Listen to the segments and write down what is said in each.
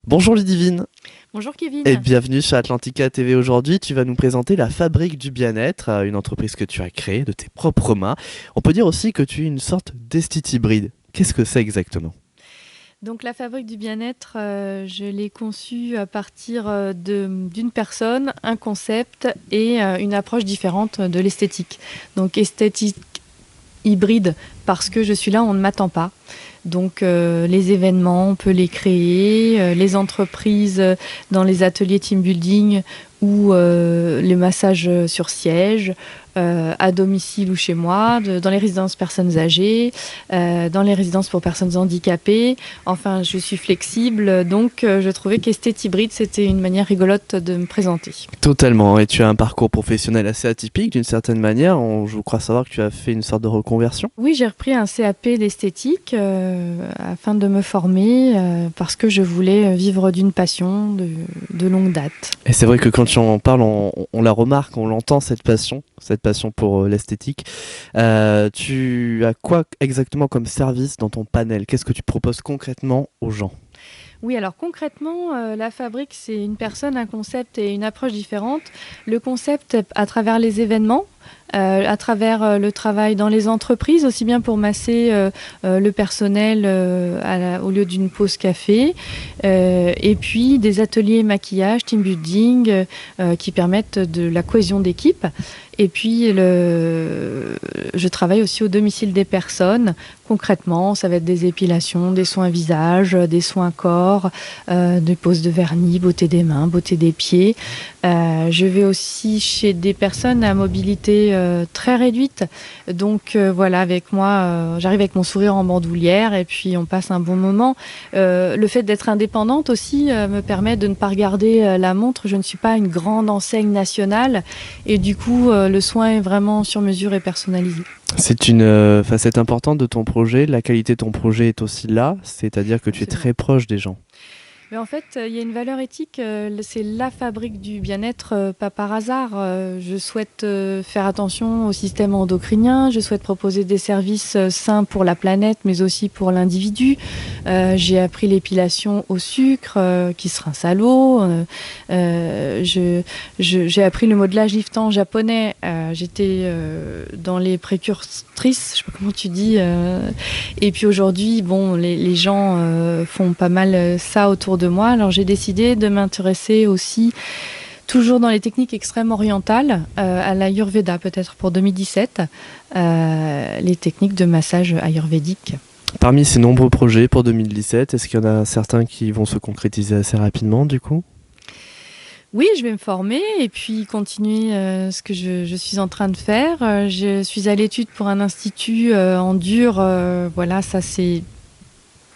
Bonjour Ludivine Bonjour Kevin. et bienvenue sur Atlantica TV. Aujourd'hui, tu vas nous présenter la Fabrique du Bien-être, une entreprise que tu as créée de tes propres mains. On peut dire aussi que tu es une sorte d'esthète hybride. Qu'est-ce que c'est exactement? Donc la fabrique du bien-être, je l'ai conçue à partir d'une personne, un concept et une approche différente de l'esthétique. Donc esthétique hybride parce que je suis là, on ne m'attend pas. Donc les événements, on peut les créer, les entreprises dans les ateliers team building ou les massages sur siège, à domicile ou chez moi, dans les résidences personnes âgées, dans les résidences pour personnes handicapées. Enfin, je suis flexible, donc je trouvais qu'Esthète Hybride, c'était une manière rigolote de me présenter. Totalement, et tu as un parcours professionnel assez atypique d'une certaine manière. Je crois savoir que tu as fait une sorte de reconversion. Oui, j'ai repris un CAP d'esthétique afin de me former parce que je voulais vivre d'une passion de longue date. Et c'est vrai que quand tu en parles, on la remarque, on l'entend cette passion pour l'esthétique. Tu as quoi exactement comme service dans ton panel? Qu'est-ce que tu proposes concrètement aux gens? Oui, alors concrètement, la fabrique, c'est une personne, un concept et une approche différente. Le concept, à travers les événements, à travers le travail dans les entreprises, aussi bien pour masser le personnel au lieu d'une pause café, et puis des ateliers maquillage, team building, qui permettent de la cohésion d'équipe. Et puis, je travaille aussi au domicile des personnes. Concrètement, ça va être des épilations, des soins visage, des soins corps, des poses de vernis, beauté des mains, beauté des pieds. Je vais aussi chez des personnes à mobilité très réduite. Donc voilà, avec moi, j'arrive avec mon sourire en bandoulière et puis on passe un bon moment. Le fait d'être indépendante aussi me permet de ne pas regarder la montre. Je ne suis pas une grande enseigne nationale et du coup, le soin est vraiment sur mesure et personnalisé. C'est une facette importante de ton projet. La qualité de ton projet est aussi là, c'est-à-dire que tu es Absolument. très proche des gens. Mais en fait, il y a une valeur éthique, c'est la fabrique du bien-être, pas par hasard. Je souhaite faire attention au système endocrinien, je souhaite proposer des services sains pour la planète, mais aussi pour l'individu. J'ai appris l'épilation au sucre, qui se rince à l'eau. J'ai appris le modelage liftant japonais. J'étais dans les précurtrices, je sais pas comment tu dis. Et puis aujourd'hui, bon, les gens font pas mal ça autour de moi. Alors j'ai décidé de m'intéresser aussi, toujours dans les techniques extrêmes orientales, à l'Ayurveda, peut-être pour 2017, les techniques de massage ayurvédique. Parmi ces nombreux projets pour 2017, est-ce qu'il y en a certains qui vont se concrétiser assez rapidement du coup? Oui, je vais me former et puis continuer ce que je suis en train de faire. Je suis à l'étude pour un institut en dur. Voilà, ça c'est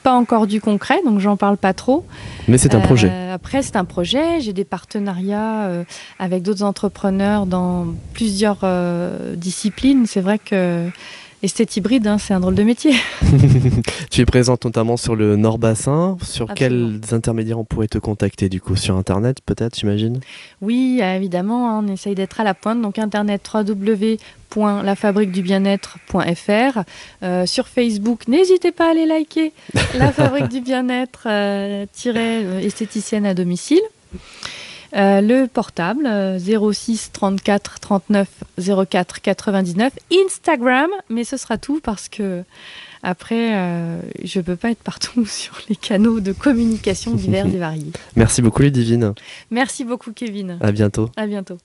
pas encore du concret, donc j'en parle pas trop. Mais c'est un projet. Après, c'est un projet. J'ai des partenariats avec d'autres entrepreneurs dans plusieurs disciplines. C'est vrai que esthète hybride, hein, c'est un drôle de métier. Tu es présente notamment sur le Nord-Bassin. Sur Absolument. quels intermédiaires on pourrait te contacter du coup? Sur Internet peut-être, j'imagine? Oui, évidemment, hein, on essaye d'être à la pointe. Donc internet www.lafabriquedubienêtre.fr. Sur Facebook, n'hésitez pas à aller liker La Fabrique du Bien-être esthéticienne à domicile. Le portable 06 34 39 04 99, Instagram, mais ce sera tout parce que après je peux pas être partout sur les canaux de communication divers et variés. Merci beaucoup Ludivine. Merci beaucoup Kevin. À bientôt. À bientôt.